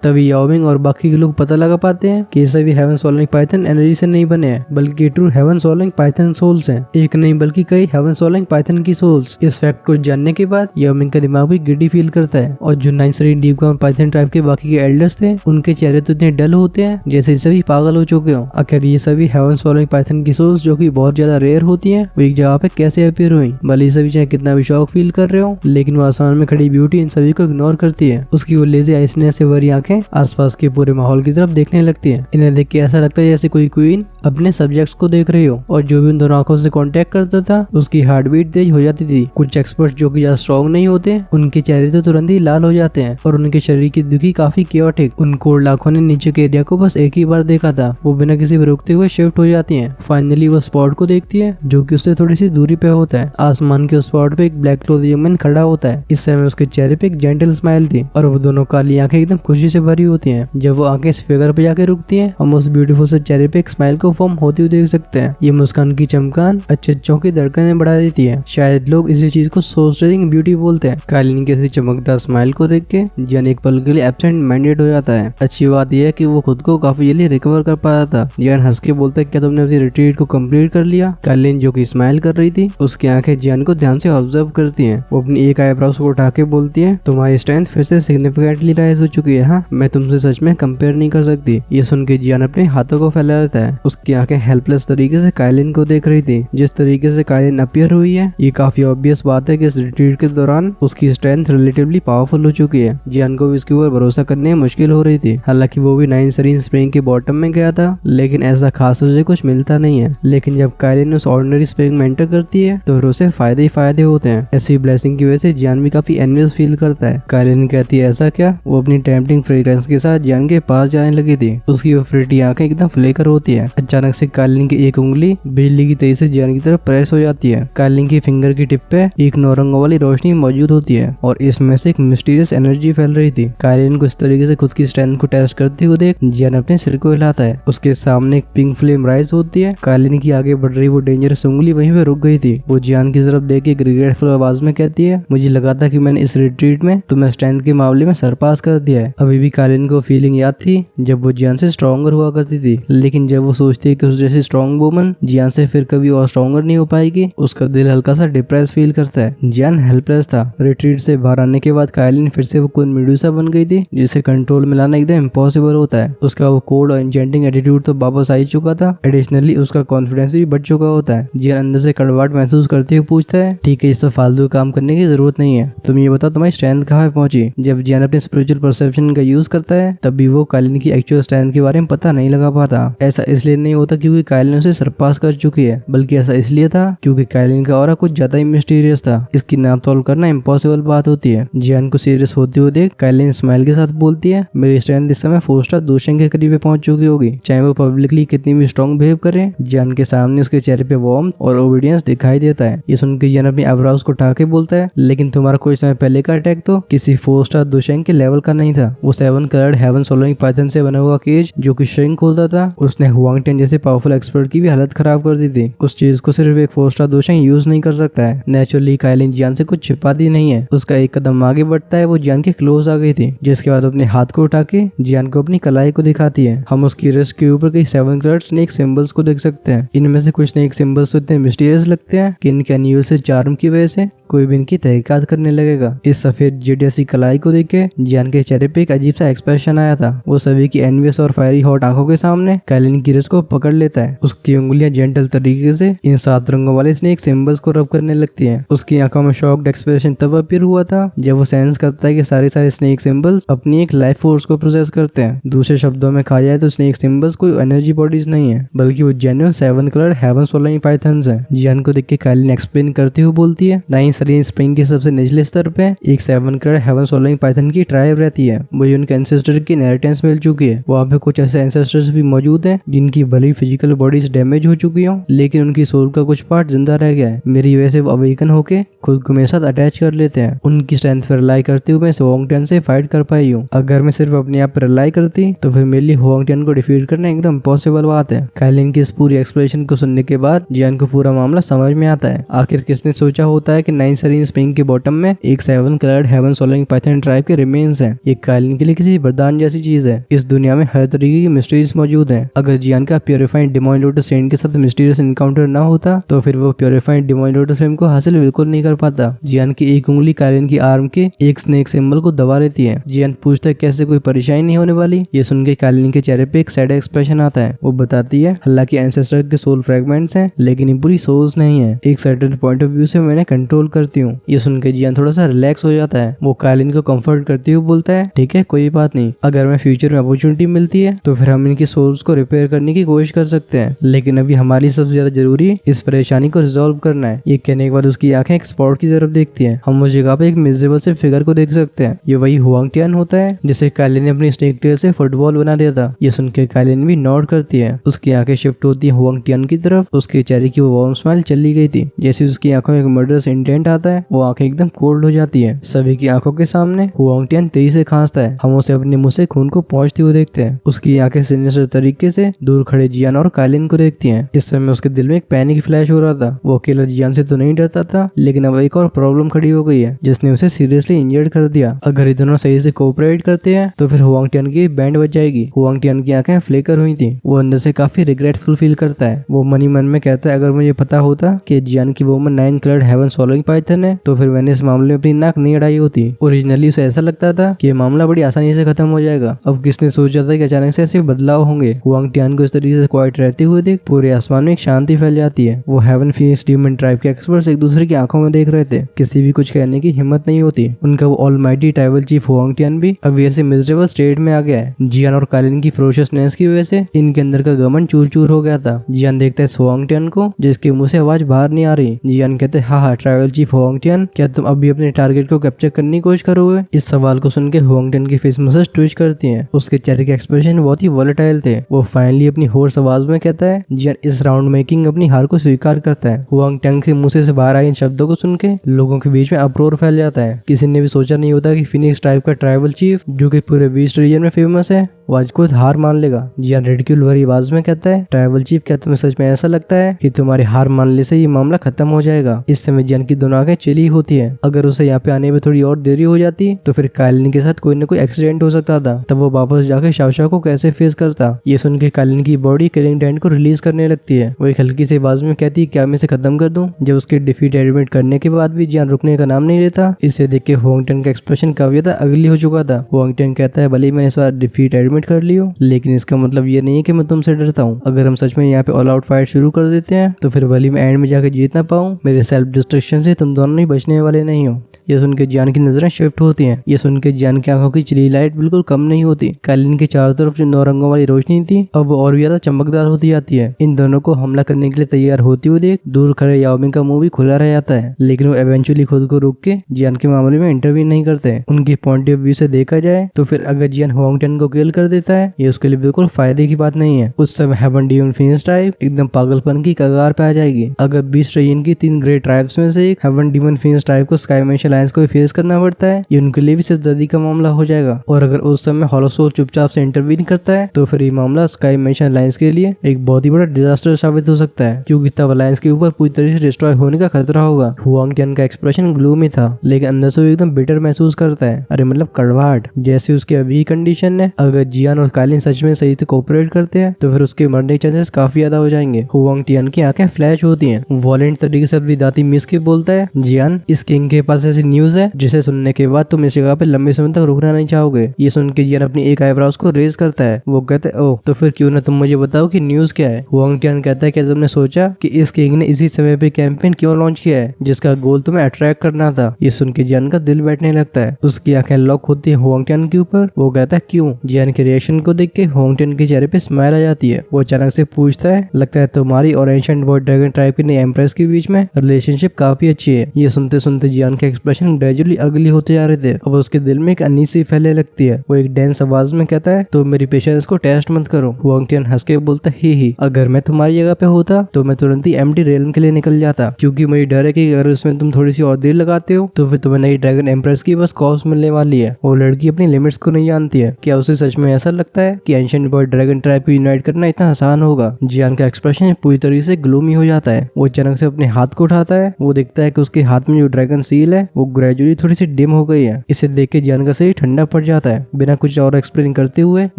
तभी याओ मिंग और बाकी के लोग पता लगा पाते हैं कि ये सभी हेवन सोलिंग पाइथन एनर्जी से नहीं बने हैं, बल्कि true heaven swallowing python souls हैं। एक नहीं बल्कि कई हेवन सोलिंग पाइथन की सोल्स। इस फैक्ट को जानने के बाद याओ मिंग का दिमाग भी गिडी फील करता है और जो 9 street deep ground Python tribe के बाकी के एल्डर्स थे उनके चेहरे तो इतने डल होते हैं जैसे सभी पागल हो चुके हो। आखिर ये सभी हेवन सोलिंग पाइथन की सोल्स जो कि बहुत ज्यादा रेयर होती हैं वो एक जगह पे कैसे अपीयर हुई। भले सभी चाहे कितना भी शौक फील कर रहे हो, लेकिन वो आसमान में खड़ी ब्यूटी इन सभी को इग्नोर करती है। उसकी वो लेजी आइसनेस से भरी आंखें आसपास के पूरे माहौल की तरफ देखने लगती है। इन्हें देख के ऐसा लगता है जैसे कोई क्वीन अपने सब्जेक्ट्स को देख रही हो। और जो भी उन दोनों आंखों से कांटेक्ट करता था उसकी हार्ट बीट तेज हो जाती थी। कुछ एक्सपर्ट जो कि ज्यादा स्ट्रॉन्ग नहीं होते उनके चेहरे तो तुरंत ही लाल हो जाते हैं और उनके शरीर की दुखी काफी क्योटिक। उन कोल्ड आंखों ने नीचे के एरिया को बस एक ही बार देखा था, वो बिना किसी भी रुकते हुए शिफ्ट हो जाती हैं। फाइनली वो स्पॉट को देखती है जो कि उससे थोड़ी सी दूरी पे होता है। आसमान के उस स्पॉट पे एक ब्लैक क्लोथ ह्यूमन खड़ा होता है। इस समय उसके चेहरे पे एक जेंटल स्माइल थी और वो दोनों काली आंखें एकदम खुशी से भरी होती हैं। जब वो आंखें इस फिगर पे जाके रुकती हैं हम उस ब्यूटीफुल से चेहरे पे एक स्माइल को फॉर्म होती हुई देख सकते हैं। ये मुस्कान की चमकान अच्छे अच्छों की धड़कनें बढ़ा देती है। शायद लोग इसी चीज को सोल्स्टरिंग ब्यूटी बोलते हैं। कालीन के चमकदार स्माइल को देख के जियान एक पल के लिए एब्सेंट माइंडेड हो जाता है। अच्छी बात यह है कि वो खुद को काफी जल्दी रिकवर कर पाया था। जियान हंस के बोलता है क्या तुमने अपनी रिट्रीट को कंप्लीट कर लिया। कालीन जो कि स्माइल कर रही थी उसकी आंखें जियान को ध्यान से ऑब्जर्व करती हैं। वो अपनी एक आईब्रोज को उठा के बोलती है तुम्हारी स्ट्रेंथ फिर से सिग्निफिकेंटली राइज हो चुकी है। हाँ, मैं तुमसे सच में कंपेयर नहीं कर सकती। ये सुन के जियान अपने हाथों को फैला देता है। उसकी आंखें हेल्पलेस तरीके से कालीन को देख रही थी। जिस तरीके से कालीन अपीयर हुई है ये काफी ऑब्वियस बात है कि इस रिट्रीट के दौरान उसकी स्ट्रेंथ रिलेटिवली पावरफुल हो चुकी है। जियान को भी इसके ऊपर भरोसा करने में मुश्किल हो रही थी। हालांकि वो भी 9 सरीन स्प्रिंग के बॉटम में गया था लेकिन ऐसा खास उसे कुछ मिलता नहीं है। लेकिन जब कालीन उस ऑर्डिनरी स्प्रिंग में एंटर करती है तो उसे फायदे ही फायदे होते हैं। ऐसी ब्लेसिंग की वजह से जियान भी काफी एनवियस फील करता है। कालीन कहती है ऐसा क्या। वो अपनी टेम्पटिंग फ्रेग्रेंस के साथ जियान के पास जाने लगी थी। उसकी वो फ्रिटी आंखें एकदम फ्लेकर होती है। अचानक से कालीन की एक उंगली बिजली की तेज से जियान की तरफ प्रेस हो जाती है। कालीन की फिंगर की टिप पे एक 9 रंगों वाली रोशनी मौजूद होती है और इसमें से एक मिस्टीरियस एनर्जी फैल रही थी। कालीन को इस तरीके से खुद की स्ट्रेंथ को टेस्ट करते हुए देख जियान अपने सिर को हिलाता है। उसके सामने एक पिंक फ्लेम राइज होती है। कालीन की आगे बढ़ रही वो डेंजरस उंगली वहीं पे रुक गई थी। वो जियान की तरफ देख के एक रिग्रेटफुल आवाज में कहती है मुझे लगा था कि मैंने इस रिट्रीट में तुम्हें स्ट्रेंथ के मामले में सरपास कर दिया है। अभी भी कालीन को फीलिंग याद थी जब वो जियान से स्ट्रॉन्गर हुआ करती थी, लेकिन जब वो सोचती है कि उस जैसी स्ट्रॉन्ग वुमन जियान से फिर कभी और स्ट्रॉन्गर नहीं हो पाएगी उसका दिल हल्का सा डिप्रेस फील करता है। जियान हेल्पलेस था। रिट्रीट से बाहर आने के बाद कालीन फिर से वो कोई मेडुसा बन गई थी जिसे कंट्रोल में लाना एकदम इम्पॉसिबल होता है। उसका वो कोल्ड और एन्चेंटिंग एटीट्यूड तो वापस आ ही चुका था। एडिशनली उसका कॉन्फिडेंस भी बढ़ चुका होता है। जियान अंदर से कड़वाहट महसूस करते हुए पूछता है ठीक है इस फालतू काम करने की जरूरत नहीं है, तुम ये बताओ तुम्हारी स्ट्रेंथ कहाँ पे पहुंची। जब जियान अपने स्पिरिचुअल परसेप्शन का यूज करता है तब भी वो कालीन की एक्चुअल स्ट्रेंथ के बारे में पता नहीं लगा पाता। ऐसा इसलिए नहीं होता क्योंकि कालीन उसे सरपास कर चुकी है, बल्कि ऐसा इसलिए था क्योंकि कालीन का ऑरा कुछ ज्यादा ही मिस्टीरियस था। इसकी नाप तोल करना इम्पॉसिबल बात होती है। जियान को सीरियस होते हुए देख कालीन स्माइल के साथ बोलती है मेरी स्ट्रेंथ इस समय 4 स्टार दूशंग के करीब पहुंच चुकी होगी। चाहे वो पब्लिकली कितनी भी स्ट्रॉन्ग बिहेव करे, जियान के सामने उसके चेहरे पे वार्मथ और ओबीडियंस दिखाई देता है। ये सुनकर जियान अपनी आईब्रोज को उठा के बोलता है लेकिन तुम्हारा कुछ समय पहले का अटैक तो किसी 4 स्टार दूशंग के लेवल का नहीं था। वो 7 कलर्ड हेवन सोलिंग पाइथन से बना हुआ केज जो कि श्रिंक खोलता था उसने हुआंग टेन जैसे पावरफुल एक्सपर्ट की भी हालत खराब कर दी थी। उस चीज को सिर्फ एक 4 स्टार दूशंग यूज नहीं कर सकता है। नेचुरली कालीन जियान से कुछ छिपाती नहीं है। उसका एक कदम आगे बढ़ता है। वो जियान के क्लोज आ गई थी जिसके बाद अपने हाथ को उठा के जियान को अपनी कलाई को दिखाती है। हम उसकी रिस्ट के ऊपर कई 7 कलर्ड स्नेक सिंबल्स को देख सकते हैं। इनमें से कुछ स्नेक सिंबल्स तो इतने मिस्टीरियस लगते हैं कि इनके अनयूजुअल चार्म की वजह से कोई भी इनकी तहकीकात करने लगेगा। इस सफेद जेड जैसी कलाई को देख के जियान के चेहरे पे एक अजीब सा एक्सप्रेशन आया था। वो सभी की एनवियस और फायरी हॉट आंखों के सामने कालीन की रिस्ट को पकड़ लेता है। उसकी उंगलियां जेंटल तरीके से इन 7 रंगों वाले स्नेक सिंबल्स को रब करने लगती हैं। उसकी आंखों में शॉक्ड एक्सप्रेशन तब अपीयर हुआ था जब वो सेंस करता है कि सारे स्नेक सिंबल्स अपनी एक लाइफ फोर्स को प्रोसेस करते हैं। दूसरे शब्दों में कहा जाए तो स्नेक सिंबल्स कोई एनर्जी बॉडीज नहीं है, बल्कि वो genuine 7 coloured heaven swallowing pythons हैं। जियान को देख के कालीन एक्सप्लेन करते हुए बोलती है 9 सरीन स्प्रिंग के सबसे निचले स्तर पे एक 7 कलर्ड हेवन सोलिंग पाइथन की ट्राइब रहती है। मुझे उनके एंसेस्टर की इनहेरिटेंस मिल चुकी है। वहाँ पे कुछ ऐसे एंसेस्टर्स भी मौजूद हैं जिनकी भली फिजिकल बॉडीज डैमेज हो चुकी हो लेकिन उनकी सोल का कुछ पार्ट जिंदा रह गया है। मेरी वजह से वो अवेकन होके खुद को मेरे साथ अटैच कर लेते हैं। उनकी स्ट्रेंथ पर रिलाई करते हुए मैं हुआंग टेन से फाइट कर पाई हूँ। अगर मैं सिर्फ अपने आप पर रिलाई करती तो फिर मेरे लिए हुआंग टियान को डिफीट करना एकदम पॉसिबल बात है। काइलिन की इस पूरी एक्सप्लेनेशन को सुनने के बाद जियान को पूरा मामला समझ में आता है। आखिर किसने सोचा होता है कि 9 सरीन स्प्रिंग के बॉटम में एक 7 coloured heaven swallowing python tribe के रिमेन्स हैं। ये काइलिन के लिए किसी वरदान जैसी चीज है। इस दुनिया में हर तरीके की मिस्ट्रीज मौजूद हैं। अगर जियान का प्योरीफाइड डिवाइन लोटस सेंट के साथ मिस्टीरियस इनकाउंटर ना होता तो फिर वो प्योरीफाइड डिवाइन लोटस फ्लेम को हासिल बिल्कुल नहीं कर पाता। जियान की एक उंगली काइलिन की आर्म के एक स्नेक सिंबल को दबा लेती है। जियान पूछता है कैसे कोई परेशानी नहीं होने वाली। ये सुन के काइलिन के चेहरे पे एक सैड एक्सप्रेशन आता है। वो बताती है हालांकि एंसेस्टर के सोल फ्रेगमेंट्स हैं लेकिन ये पूरी सोल्स नहीं है। एक सर्टेन पॉइंट ऑफ व्यू से मैंने कंट्रोल करती हूँ। ये सुन के जियान थोड़ा सा रिलैक्स हो जाता है। वो काइलिन को कंफर्ट करते हुए बोलता है ठीक है कोई बात नहीं, अगर मैं फ्यूचर में अपॉर्चुनिटी मिलती है तो फिर हम इनकी सोल्स को रिपेयर करने की कोशिश कर सकते हैं, लेकिन अभी हमारी सबसे ज्यादा जरूरी इस परेशानी को रिजॉल्व करना है। ये कहने के बाद उसकी आंखें एक स्पॉट की तरफ देखती हैं। हम उस जगह पे एक मिजरेबल से फिगर को देख सकते हैं। ये वही हुआंग टियान होता है जिसे काइलिन ने अपनी स्नेक टेल से फुटबॉल बना दिया था। ये सुन के काइलिन भी नॉड करती है। उसकी आंखें शिफ्ट होती है हुआंग टियान की तरफ। उसके चेहरे की वो वार्म स्माइल चली गई थी। जैसे उसकी आंखों में एक मर्डरस इंटेंट आता है वो आंखें एकदम कोल्ड हो जाती है। सभी की आंखों के सामने हुआंग टियान तेजी से खांसता है। हम उसे अपने मुंह से खून को पहुंचते हुए देखते हैं। उसकी आंखें सिनिस्टर तरीके से दूर खड़े जियान और काइलिन को देखती हैं। इस समय उसके दिल में एक पैनिक फ्लैश हो रहा था। वो अकेला जियान से तो नहीं डरता था, लेकिन अब एक और प्रॉब्लम खड़ी हो गई है जिसने उसे सीरियसली इंजर्ड कर दिया। अगर ये दोनों सही से कोऑपरेट करते हैं तो फिर हुआंग टियान की बैंड बच जाएगी। हुआंग टियान की आंखें फ्लेकर हुई थी। वो अंदर से काफी रिग्रेटफुल फील करता है। वो मन ही मन में कहता है अगर मुझे पता होता कि जियान की woman 9 coloured heaven swallowing python है तो फिर मैंने इस मामले में अपनी नाक नहीं अड़ाई होती। ओरिजिनली उसे ऐसा लगता था कि ये मामला बड़ी आसानी से खत्म हो जाएगा। अब किसने सोचा था कि अचानक से ऐसे बदलाव होंगे। हुआंग टियान को इस तरीके से क्वाइट रहते हुए देख पूरे आसमान में एक शांति फैल जाती है। वो हेवन फीनिक्स डीमन ट्राइब के एक्सपर्ट्स एक दूसरे की आंखों में देख रहे थे। किसी भी कुछ कहने की हिम्मत नहीं होती। उनका वो almighty tribal chief Huang Tian भी अब ऐसे मिजरेबल स्टेट में आ गया है। जियान और काइलिन की फ्रोशियसनेस की वजह से इनके अंदर का गमन चूर चूर हो गया था। जियान देखता है हुआंग टियान को जिसके मुंह से आवाज बाहर नहीं आ रही। जियान कहते हैं हाँ ट्राइबल चीफ हुआंग टियान, क्या तुम अभी अपने टारगेट को कैप्चर करने की कोशिश करोगे। इस सवाल को सुन के हुआंग टियान की फेस मसल्स ट्विच करती हैं। उसके चेहरे के एक्सप्रेशन बहुत ही वॉलेटाइल थे। वो फाइनली अपनी होर्स आवाज में कहता है जियान इस राउंड मेकिंग अपनी हार को स्वीकार करता है। हुआंग टियान के मुंह से बाहर आए इन शब्दों को सुन के लोगों के बीच में अप्रोर फैल जाता है। किसी ने भी सोचा नहीं होता कि फिनिक्स ट्राइब का ट्राइबल चीफ जो कि पूरे वेस्ट रीजन में फेमस है वो आज को हार मान लेगा। जियान रिडिक्यूल भरी आवाज में कहता है ट्राइबल चीफ क्या तुम्हें सच में ऐसा लगता है कि तुम्हारी हार मानने से ये मामला खत्म हो जाएगा। इस समय जियान की दोनों आंखें चिली होती है। अगर उसे यहाँ पे आने में थोड़ी और देरी हो जाती तो फिर काइलिन के साथ कोई न कोई एक्सीडेंट हो सकता था। तब वो वापस जाके शाओशाओ को कैसे फेस करता। ये सुन के काइलिन की बॉडी किलिंग टेंट को रिलीज करने लगती है। वो एक हल्की सी आवाज में कहती है क्या मैं इसे खत्म कर दूं। जब उसके डिफीट एडमिट करने के बाद भी जियान रुकने का नाम नहीं लेता। इसे देख के हुआंग टियान का एक्सप्रेशन काफी ज्यादा अगली हो चुका था। हुआंग टियान कहता है भले ही मैंने इस बार डिफीट एडमिट कर ली हो, लेकिन इसका मतलब ये नहीं है कि मैं तुमसे डरता हूँ। अगर हम सच में यहाँ पे ऑल आउट फाइट शुरू कर देते हैं तो फिर भले मैं एंड में जाकर जीत ना पाऊँ, मेरे सेल्फ डिस्ट्रक्शन से तुम दोनों ही बचने वाले नहीं हो। ये सुन के जियान की नजरें शिफ्ट होती हैं। ये सुन के जियान की आंखों की चिली लाइट बिल्कुल कम नहीं होती। काइलिन के चारों तरफ जो 9 रंगों वाली रोशनी थी अब वो और भी ज्यादा चमकदार होती जाती है। इन दोनों को हमला करने के लिए तैयार होते हुए देख दूर खड़े याओमिंग का मुंह भी खुला रह जाता है, लेकिन वो एवेंचुअली खुद को रोक के जियान के मामले में इंटरव्यू नहीं करते। उनकी पॉइंट ऑफ व्यू से देखा जाए तो फिर अगर जियान हुआंग टियान को किल कर देता है ये उसके लिए बिल्कुल फायदे की बात नहीं है। उस समय हेवन डीमन फिनिक्स ट्राइब एकदम पागलपन की कगार पे आ जाएगी। अगर 20 रीजन की 3 ग्रेट ट्राइब्स में से एक हेवन डीमन फिनिक्स ट्राइब को स्काई मेश अलायंस को फेस करना पड़ता है, ये उनके लिए भी सिरदर्दी का मामला हो जाएगा। और अगर उस समय हॉलो सोल चुपचाप से इंटरवीन करता है तो फिर ये मामला स्काई मेश अलायंस के लिए एक बहुत ही बड़ा डिजास्टर साबित हो सकता है, क्योंकि तब अलायंस के ऊपर पूरी तरह से डिस्ट्रॉय होने का खतरा होगा। हुआंग टियान का एक्सप्रेशन ग्लूमी था, लेकिन अंदर से वो एकदम बिटर महसूस करता है। अरे मतलब कड़वाहट जैसी उसकी अभी कंडीशन है। अगर जियान और काइलिन सच में सही से कोऑपरेट करते हैं तो फिर उसके मरने के चांसेस काफी ज्यादा हो जाएंगे। हुआंग टियान की आंखें फ्लैश होती हैं। वॉलेंट तरीके से अपनी दाती मिस के बोलता है जियान इस किंग के पास ऐसी न्यूज है जिसे सुनने के बाद तुम इस जगह पे लंबे समय तक रुकना नहीं चाहोगे। ये सुन के जियान अपनी एक आईब्रोज को रेज करता है। वो कहते है ओह तो फिर क्यों ना तुम मुझे बताओ कि न्यूज क्या है। हुआंग टियान कहता है क्या तुमने सोचा कि इस किंग ने इसी समय पे कैंपेन क्यों लॉन्च किया है जिसका गोल तुम्हें अट्रैक्ट करना था। ये सुन के जियान का दिल बैठने लगता है। उसकी आंखें लॉक होती है हुआंग टियान के ऊपर। वो कहता है क्यों। जियान के रिएक्शन को देख के हुआंग टियान के चेहरे पे स्माइल आ जाती है। वो अचानक से पूछता है लगता है तुम्हारी और एंशिएंट बॉय ड्रैगन ट्राइब की नई एम्प्रेस के बीच में रिलेशनशिप काफी अच्छी है। ये सुनते सुनते जियान के एक्सप्रेशन ग्रेजुअली अगली होते जा रहे थे। अब उसके दिल में एक अनीस सी फैलने लगती है। वो एक डेंस आवाज में कहता है, तो मेरी पेशेंस को टेस्ट मत करो। वांग टियन हंस के बोलता है, ही अगर मैं तुम्हारी जगह पे होता तो मैं तुरंत ही एम्प्टी रेलम के लिए निकल जाता, क्योंकि मुझे डर है कि अगर इसमें तुम थोड़ी सी और देर लगाते हो तो फिर तुम्हें नई ड्रैगन एम्प्रेस की बस कॉस्ट मिलने वाली है। वो लड़की अपनी लिमिट्स को नहीं जानती है। क्या उसे सच में ऐसा लगता है कि एंशिएंट बॉय ड्रैगन ट्राइब को यूनाइट करना इतना आसान होगा? जियान का एक्सप्रेशन पूरी तरीके से ग्लूमी हो जाता है। वो अचानक से अपने हाथ को उठाता है। वो देखता है कि उसके हाथ में जो ड्रैगन सील है वो ग्रेजुअली थोड़ी सी डिम हो गई है। इसे देख के जियान का शरीर ठंडा पड़ जाता है। बिना कुछ और एक्सप्लेन करते हुए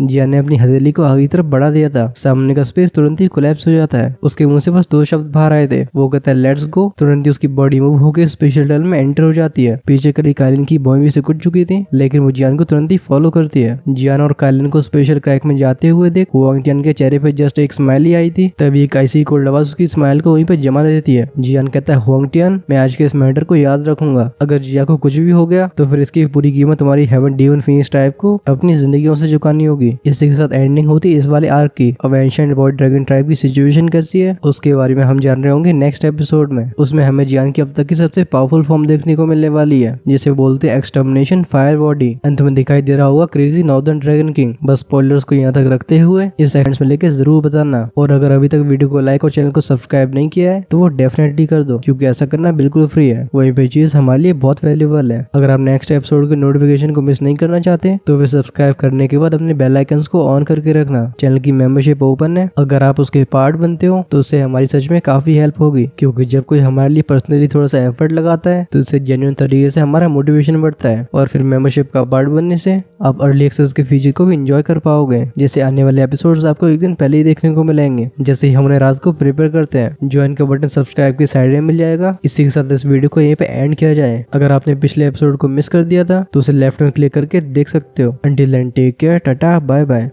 जियान ने अपनी हथेली को आगे की तरफ बढ़ा दिया था। सामने का स्पेस तुरंत ही कोलैप्स हो जाता है। उसके मुंह से बस 2 शब्द बाहर आए थे। वो कहता है, लेट्स गो। तुरंत ही उसकी बॉडी मूव होकर स्पेशल टनल में एंटर हो जाती है। पीछे करी कालिन की बॉय भी सिकुड़ चुकी थी, लेकिन वो जियान को तुरंत ही फॉलो करती है। जियान और कालिन को स्पेशल क्रैक में जाते हुए देख वांग टियन के चेहरे पे जस्ट एक स्माइल ही आई थी, तभी एक ऐसी कोल्ड आवाज उसकी स्माइल को वहीं पे जमा देती है। जियान कहता है, वांग टियन, मैं आज के इस मैटर को याद रखूंगा। अगर जिया को कुछ भी हो गया तो फिर इसकी पूरी कीमत तुम्हारी हेवन डीवन फिनिश टाइप को अपनी जिंदगियों से चुकानी होगी। इसी के साथ एंडिंग होती इस वाले आर्क की। अब एंशिएंट बॉय ड्रैगन ट्राइब की सिचुएशन कैसी है उसके बारे में हम जान रहे होंगे नेक्स्ट एपिसोड में। उसमें हमें जियान की अब तक की सबसे पावरफुल फॉर्म देखने को मिलने वाली है, जिसे बोलते हैं एक्सटर्मिनेशन फायर बॉडी। अंत में दिखाई दे रहा होगा क्रेजी नॉर्दर्न ड्रैगन किंग। बस स्पॉयलर्स को यहाँ तक रखते हुए इस सेकंड्स में लेके जरूर बताना, और अगर अभी तक वीडियो को लाइक और चैनल को सब्सक्राइब नहीं किया है तो वो डेफिनेटली कर दो, क्योंकि ऐसा करना बिल्कुल फ्री है। वही पे चीज हमारे लिए बहुत वैल्यूबल है। अगर आप नेक्स्ट एपिसोड के नोटिफिकेशन को मिस नहीं करना चाहते तो फिर सब्सक्राइब करने के बाद अपने बेल आइकन्स को ऑन करके रखना। चैनल की मेंबरशिप ओपन है, अगर आप उसके पार्ट बनते हो तो उससे हमारी सच में काफी हेल्प होगी, क्योंकि जब कोई हमारे लिए पर्सनली थोड़ा सा एफर्ट लगाता है तो उससे जेन्युइन तरीके से हमारा मोटिवेशन बढ़ता है, और फिर मेंबरशिप का पार्ट बनने से आप अर्ली एक्सेस के फीचर को भी एंजॉय कर पाओगे। जैसे आने वाले एपिसोड्स आपको एक दिन पहले ही देखने को मिलेंगे, जैसे ही हमने रात को प्रिपेयर करते हैं। ज्वाइन का बटन सब्सक्राइब की साइड में मिल जाएगा। इसी के साथ इस वीडियो को यहीं पे एंड किया जाए। अगर आपने पिछले एपिसोड को मिस कर दिया था तो उसे लेफ्ट में क्लिक करके देख सकते हो। Until then take care, tata, bye bye.